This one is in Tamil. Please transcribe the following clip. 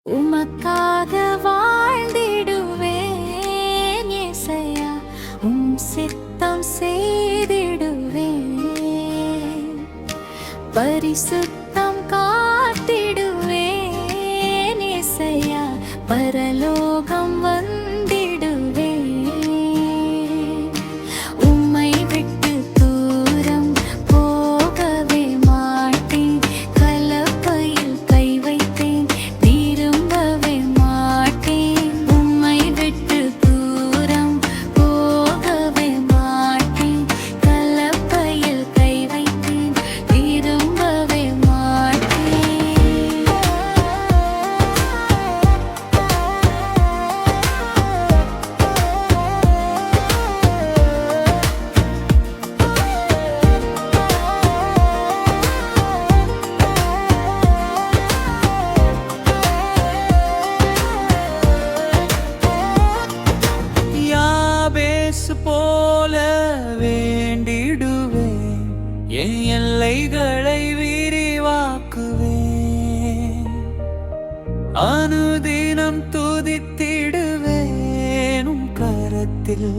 உமக்காக வாழ்ந்திடுவேன் இயேசையா, உம் சித்தம் செய்திடுவேன். பரிசுத்தம் காத்திடுவேன் இயேசையா, பரலோகம் வந்திடுவேன். உம்மை விட்டு தூரம் போகவே மாட்டேன். கலப்பையில் கை வைத்தேன், திரும்பவே மாட்டேன். உம்மை விட்டு தூரம் போகவே மாட்டேன். கலப்பையில் கை வைத்தேன், திரும்பவே மாட்டேன். யாபேசு போல வேண்டிடுவேன், என் எல்லைகளை விரிவாக்குவேன். அனுதினம் துதித்திடுவேன், உம் கரத்தில்